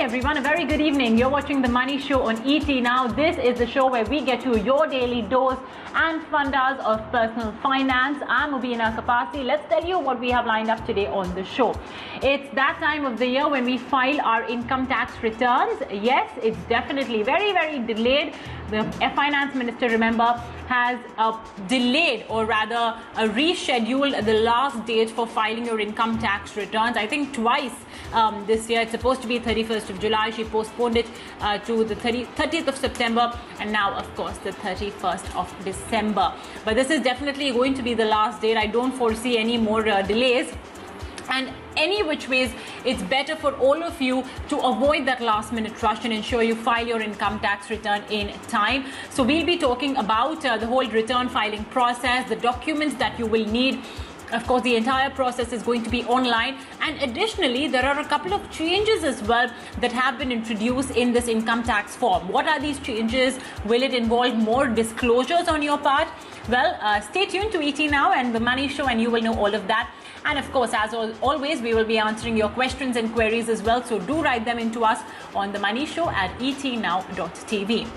everyone, a very good evening. You're watching The Money Show on ET Now. This is the show where we get you your daily dose and fundas of personal finance. I'm Mubina Kapasi. Let's tell you what we have lined up today on the show. It's that time of the year when we file our income tax returns. Yes, it's definitely very, very delayed. The Finance Minister, remember, has delayed or rather rescheduled the last date for filing your income tax returns. I think twice this year. It's supposed to be 31st of July. She postponed it to the 30th of September and now, of course, the 31st of December. But this is definitely going to be the last date. I don't foresee any more delays. And any which ways, it's better for all of you to avoid that last minute rush and ensure you file your income tax return in time. So we'll be talking about the whole return filing process, the documents that you will need. Of course, the entire process is going to be online. And additionally, there are a couple of changes as well that have been introduced in this income tax form. What are these changes? Will it involve more disclosures on your part? Well, stay tuned to ET Now and The Money Show and you will know all of that. And of course, as always, we will be answering your questions and queries as well. So do write them into us on The Money Show at etnow.tv.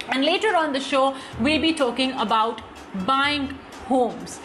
And later on the show, we'll be talking about buying homes.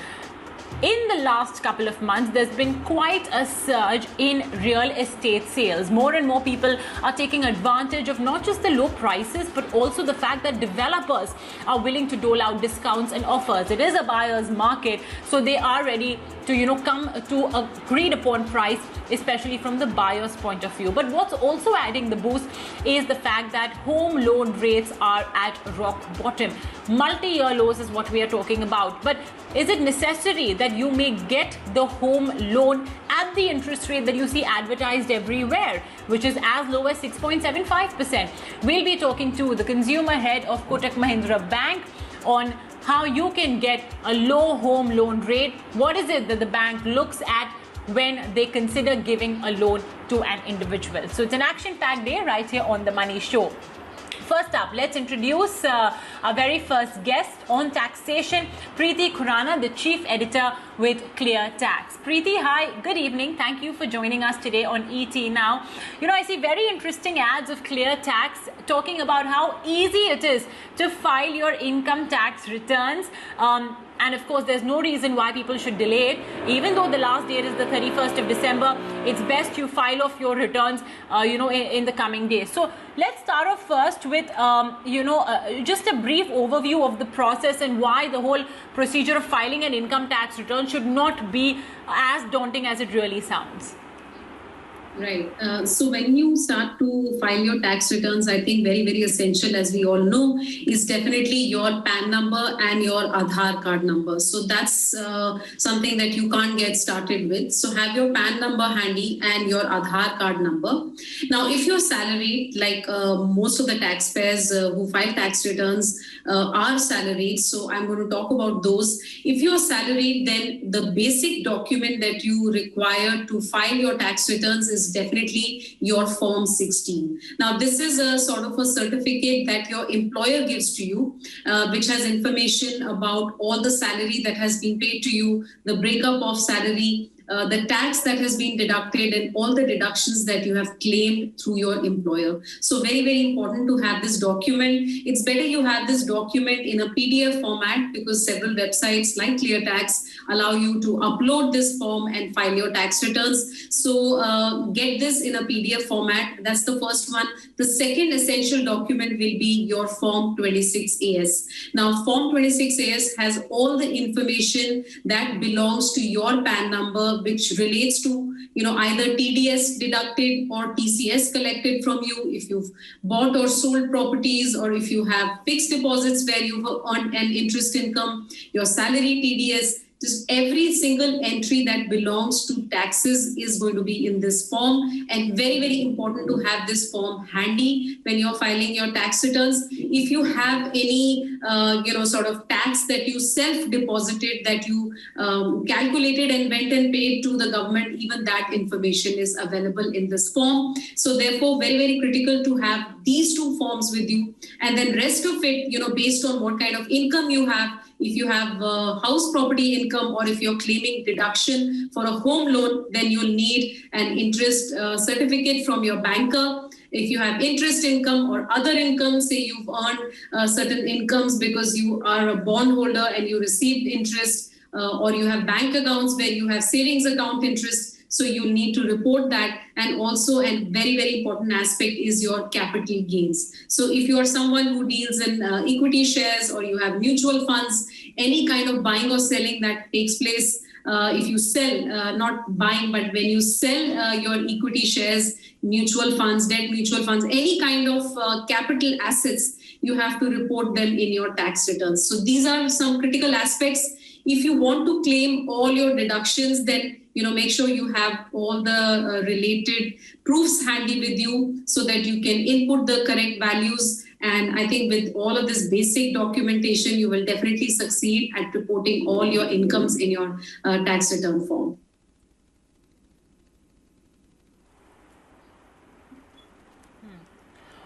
In the last couple of months, there's been quite a surge in real estate sales. More and more people are taking advantage of not just the low prices, but also the fact that developers are willing to dole out discounts and offers. It is a buyer's market, so they are ready to, come to agreed upon price, especially from the buyer's point of view. But what's also adding the boost is the fact that home loan rates are at rock bottom. Multi-year lows is what we are talking about. But is it necessary that you may get the home loan at the interest rate that you see advertised everywhere, which is as low as 6.75%? We'll be talking to the consumer head of Kotak Mahindra Bank on how you can get a low home loan rate. What is it that the bank looks at when they consider giving a loan to an individual? So it's an action-packed day right here on The Money Show. First up, let's introduce our very first guest on taxation, Preeti Khurana, the Chief Editor with Clear Tax. Preeti, hi, good evening. Thank you for joining us today on ET Now. I see very interesting ads of Clear Tax talking about how easy it is to file your income tax returns. And of course, there's no reason why people should delay it. Even though the last date is the 31st of December, it's best you file off your returns, in the coming days. So let's start off first with, just a brief overview of the process and why the whole procedure of filing an income tax return should not be as daunting as it really sounds. Right. So when you start to file your tax returns, I think very, very essential, as we all know, is definitely your PAN number and your Aadhaar card number. So that's something that you can't get started with. So have your PAN number handy and your Aadhaar card number. Now, if you're salaried, like most of the taxpayers who file tax returns are salaried, so I'm going to talk about those. If you're salaried, then the basic document that you require to file your tax returns is definitely your Form 16. Now, this is a sort of a certificate that your employer gives to you, which has information about all the salary that has been paid to you, the breakup of salary, the tax that has been deducted and all the deductions that you have claimed through your employer. So very, very important to have this document. It's better you have this document in a PDF format because several websites like ClearTax allow you to upload this form and file your tax returns. So get this in a PDF format. That's the first one. The second essential document will be your Form 26AS. Now, Form 26AS has all the information that belongs to your PAN number, which relates to either TDS deducted or TCS collected from you, if you've bought or sold properties, or if you have fixed deposits where you have earned an interest income, your salary TDS. Just every single entry that belongs to taxes is going to be in this form, and very, very important to have this form handy when you're filing your tax returns. If you have any, sort of tax that you self-deposited, that you calculated and went and paid to the government, even that information is available in this form. So therefore, very, very critical to have these two forms with you. And then rest of it, based on what kind of income you have, if you have house property income or if you're claiming deduction for a home loan, then you'll need an interest certificate from your banker. if you have interest income or other income, say you've earned certain incomes because you are a bondholder and you received interest, or you have bank accounts where you have savings account interest. So you need to report that. And also a very, very important aspect is your capital gains. So if you are someone who deals in equity shares, or you have mutual funds, any kind of buying or selling that takes place, if you sell, not buying, but when you sell your equity shares, mutual funds, debt mutual funds, any kind of capital assets, you have to report them in your tax returns. So these are some critical aspects. If you want to claim all your deductions, then make sure you have all the related proofs handy with you so that you can input the correct values. And I think with all of this basic documentation, you will definitely succeed at reporting all your incomes in your tax return form.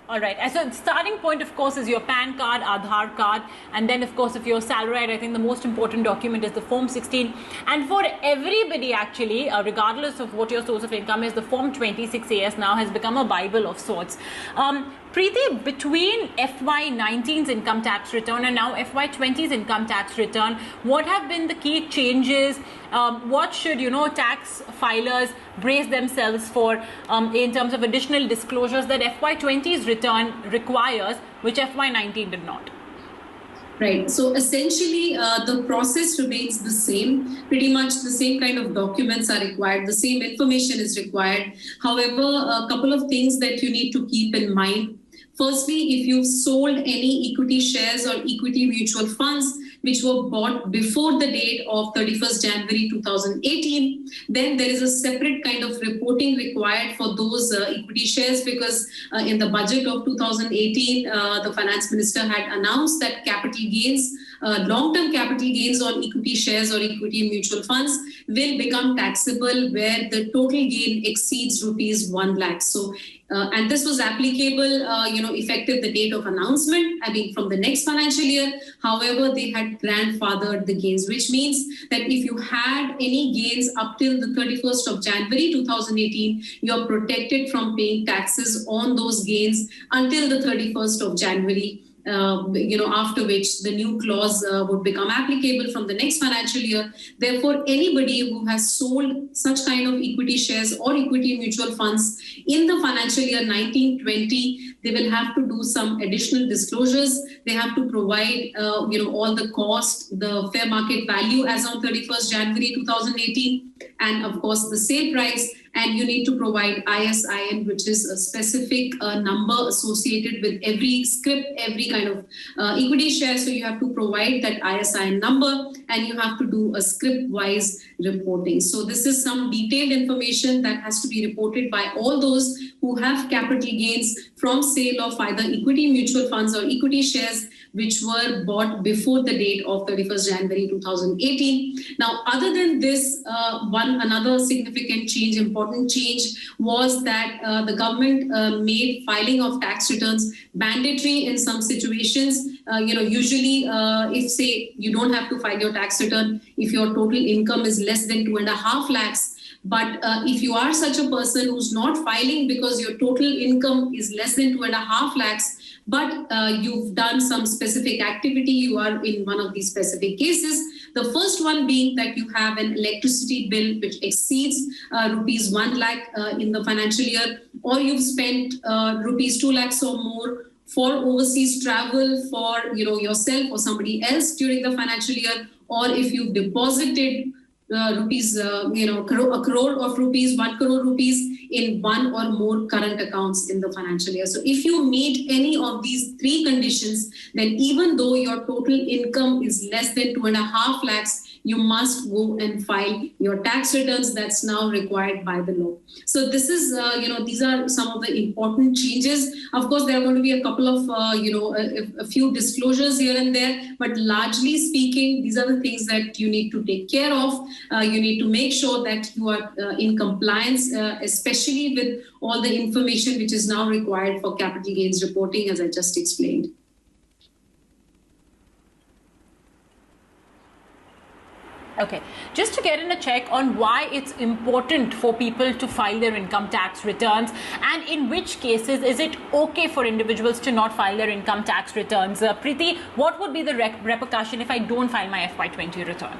All right. So the starting point, of course, is your PAN card, Aadhaar card. And then, of course, if you're salaried, I think the most important document is the Form 16. And for everybody, actually, regardless of what your source of income is, the Form 26AS now has become a Bible of sorts. Preeti, between FY19's income tax return and now FY20's income tax return, what have been the key changes? What should, tax filers brace themselves for in terms of additional disclosures that FY20's return requires, which FY19 did not? Right. So essentially, the process remains the same. Pretty much the same kind of documents are required. The same information is required. However, a couple of things that you need to keep in mind. Firstly, if you've sold any equity shares or equity mutual funds which were bought before the date of 31st January 2018, then there is a separate kind of reporting required for those equity shares, because in the budget of 2018, the finance minister had announced that capital gains, long-term capital gains on equity shares or equity mutual funds will become taxable where the total gain exceeds rupees 1 lakh. So and this was applicable, effective the date of announcement, from the next financial year. However, they had grandfathered the gains, which means that if you had any gains up till the 31st of January 2018, you're protected from paying taxes on those gains until the 31st of January. After which the new clause would become applicable from the next financial year. Therefore, anybody who has sold such kind of equity shares or equity mutual funds in the financial year 1920, they will have to do some additional disclosures. They have to provide, all the cost, the fair market value as on 31st January 2018, and of course the sale price. And you need to provide ISIN, which is a specific number associated with every scrip, every kind of equity share. So you have to provide that ISIN number, and you have to do a scrip-wise reporting. So this is some detailed information that has to be reported by all those who have capital gains from sale of either equity mutual funds or equity shares which were bought before the date of 31st January 2018. Now, other than this, another significant change, important change, was that the government made filing of tax returns mandatory in some situations. Usually, if say you don't have to file your tax return if your total income is less than 2.5 lakhs. But if you are such a person who's not filing because your total income is less than 2.5 lakhs, but you've done some specific activity, you are in one of these specific cases. The first one being that you have an electricity bill which exceeds rupees 1 lakh in the financial year, or you've spent rupees 2 lakhs or more for overseas travel for yourself or somebody else during the financial year, or if you've deposited rupees, a crore of rupees, 1 crore rupees in one or more current accounts in the financial year. So if you meet any of these three conditions, then even though your total income is less than 2.5 lakhs, you must go and file your tax returns. That's now required by the law. So this is, these are some of the important changes. Of course, there are going to be a couple of, a few disclosures here and there, but largely speaking, these are the things that you need to take care of. You need to make sure that you are in compliance, especially with all the information which is now required for capital gains reporting, as I just explained. Okay, just to get in a check on why it's important for people to file their income tax returns, and in which cases is it okay for individuals to not file their income tax returns. Preeti, what would be the repercussion if I don't file my FY20 return?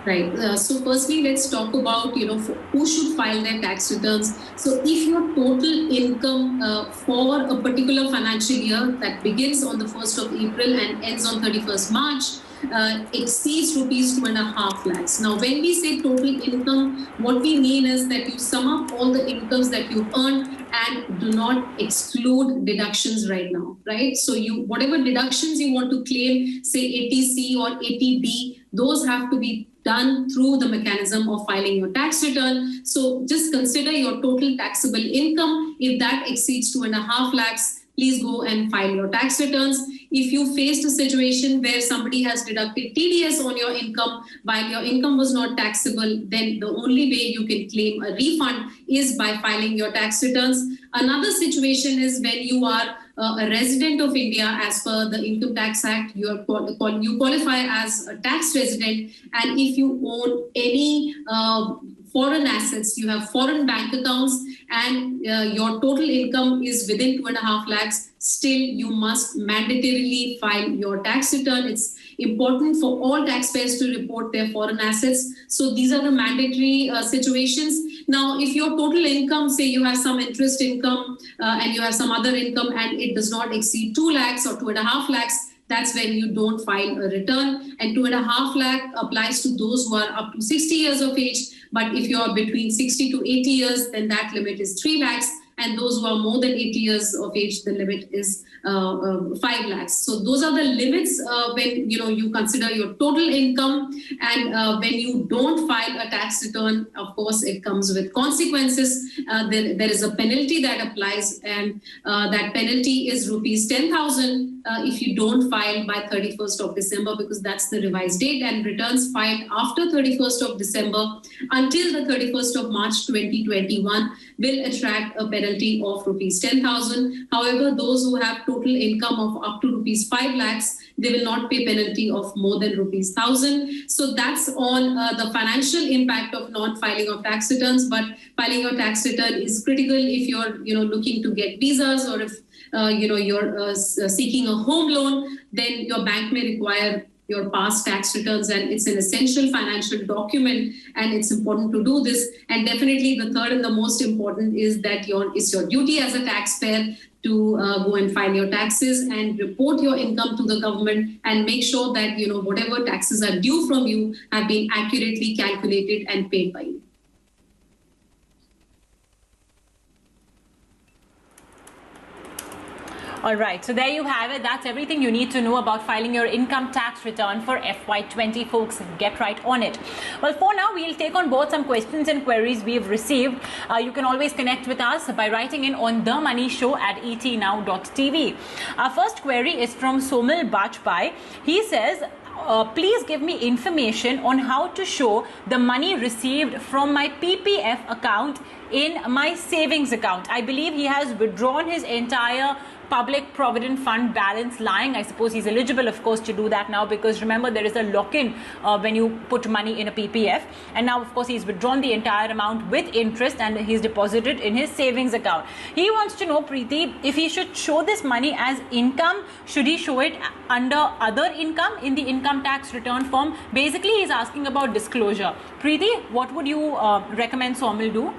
Right. So firstly, let's talk about, who should file their tax returns. So if your total income for a particular financial year that begins on the 1st of April and ends on 31st March, exceeds rupees 2.5 lakhs. Now, when we say total income, what we mean is that you sum up all the incomes that you earn and do not exclude deductions right now, right? So whatever deductions you want to claim, say 80C or 80D, those have to be done through the mechanism of filing your tax return. So just consider your total taxable income. If that exceeds 2.5 lakhs, please go and file your tax returns. If you faced a situation where somebody has deducted TDS on your income while your income was not taxable, then the only way you can claim a refund is by filing your tax returns. Another situation is when you are a resident of India as per the Income Tax Act, you qualify as a tax resident, and if you own any foreign assets, you have foreign bank accounts, and your total income is within 2.5 lakhs, still you must mandatorily file your tax return. It's important for all taxpayers to report their foreign assets. So these are the mandatory situations. Now, if your total income, say you have some interest income and you have some other income and it does not exceed 2 lakhs or 2.5 lakhs, that's when you don't file a return. And 2.5 lakh applies to those who are up to 60 years of age. But if you are between 60 to 80 years, then that limit is 3 lakhs. And those who are more than 80 years of age, the limit is 5 lakhs. So those are the limits when you consider your total income. And when you don't file a tax return, of course, it comes with consequences. There is a penalty that applies, and that penalty is rupees 10,000 if you don't file by 31st of December, because that's the revised date, and returns filed after 31st of December until the 31st of March 2021 will attract a penalty of rupees 10,000. However, those who have total income of up to rupees 5 lakhs, they will not pay penalty of more than rupees 1,000. So that's on the financial impact of not filing of tax returns. But filing your tax return is critical if you're looking to get visas, or if you're seeking a home loan, then your bank may require your past tax returns, and it's an essential financial document, and it's important to do this. And definitely the third and the most important is that it's your duty as a taxpayer to go and file your taxes and report your income to the government, and make sure that whatever taxes are due from you have been accurately calculated and paid by you. All right, so there you have it. That's everything you need to know about filing your income tax return for FY20, folks. Get right on it. Well, for now, we'll take on board some questions and queries we've received. You can always connect with us by writing in on The Money Show at etnow.tv. Our first query is from Somil Bajpai. He says, please give me information on how to show the money received from my PPF account in my savings account. I believe he has withdrawn his entire Public Provident Fund balance lying. I suppose he's eligible, of course, to do that now, because remember, there is a lock-in when you put money in a PPF. And now, of course, he's withdrawn the entire amount with interest and he's deposited in his savings account. He wants to know, Preeti, if he should show this money as income, should he show it under other income in the income tax return form? Basically, he's asking about disclosure. Preeti, what would you recommend Somil do?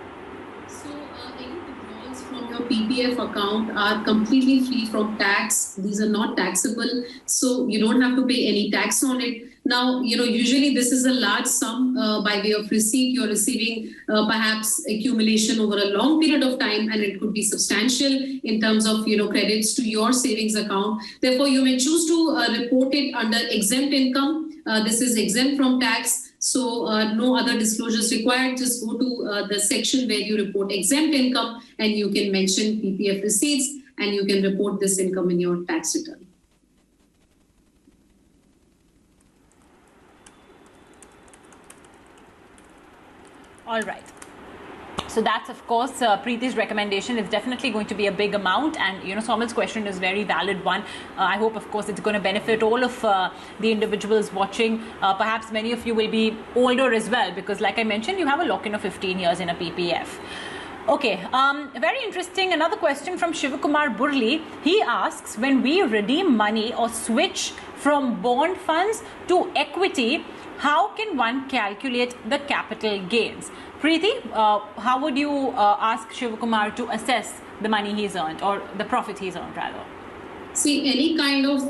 Your PPF account are completely free from tax. These are not taxable, so you don't have to pay any tax on it. Now, usually this is a large sum by way of receipt. You're receiving perhaps accumulation over a long period of time, and it could be substantial in terms of, credits to your savings account. Therefore, you may choose to report it under exempt income. This is exempt from tax. So no other disclosures required. Just go to the section where you report exempt income, and you can mention PPF receipts, and you can report this income in your tax return. All right. So that's, of course, Preeti's recommendation. It's definitely going to be a big amount. And, Somal's question is a very valid one. I hope, of course, it's going to benefit all of the individuals watching. Perhaps many of you will be older as well, because like I mentioned, you have a lock-in of 15 years in a PPF. Okay, very interesting. Another question from Shivakumar Burli. He asks, when we redeem money or switch from bond funds to equity, how can one calculate the capital gains? Preeti, how would you ask Shivakumar to assess the money he's earned, or the profit he's earned rather? See, any kind of,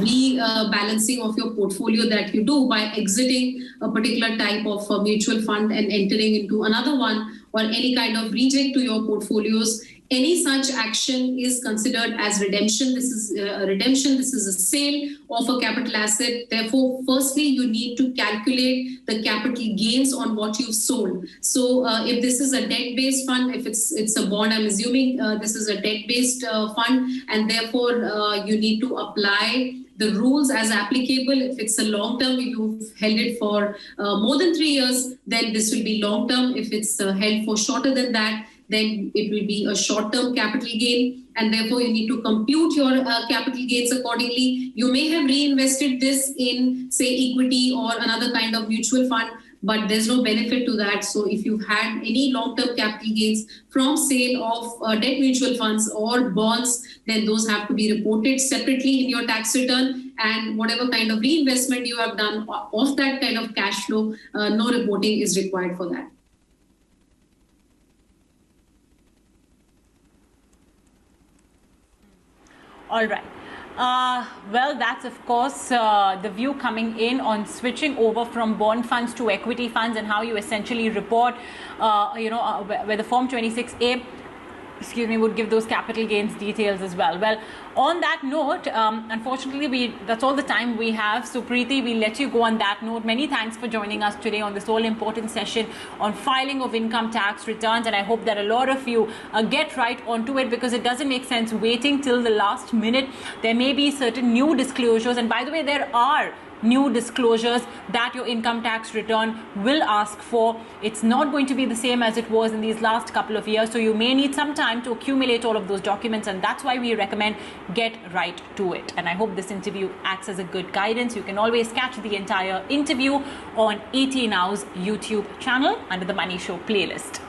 rebalancing of your portfolio that you do by exiting a particular type of mutual fund and entering into another one, or any kind of reject to your portfolios, any such action is considered as redemption. This is a redemption. This is a sale of a capital asset. Therefore, firstly, you need to calculate the capital gains on what you've sold. So if this is a debt-based fund, if it's a bond, I'm assuming this is a debt-based fund, and therefore you need to apply the rules as applicable. If it's a long term, if you've held it for more than 3 years, then this will be long term. If it's held for shorter than that, then it will be a short-term capital gain, and therefore you need to compute your capital gains accordingly. You may have reinvested this in, say, equity or another kind of mutual fund, but there's no benefit to that. So if you've had any long-term capital gains from sale of debt mutual funds or bonds, then those have to be reported separately in your tax return, and whatever kind of reinvestment you have done of that kind of cash flow, no reporting is required for that. All right. Well, that's, of course, the view coming in on switching over from bond funds to equity funds, and how you essentially report, where the Form 26A, would give those capital gains details as well. Well, on that note, unfortunately, that's all the time we have. So, Preeti, we'll let you go on that note. Many thanks for joining us today on this all-important session on filing of income tax returns. And I hope that a lot of you get right onto it, because it doesn't make sense waiting till the last minute. There may be certain new disclosures. And by the way, there are new disclosures that your income tax return will ask for. It's not going to be the same as it was in these last couple of years, so you may need some time to accumulate all of those documents, and that's why we recommend get right to it. And I hope this interview acts as a good guidance. You can always catch the entire interview on ET Now's YouTube channel under the Money Show playlist.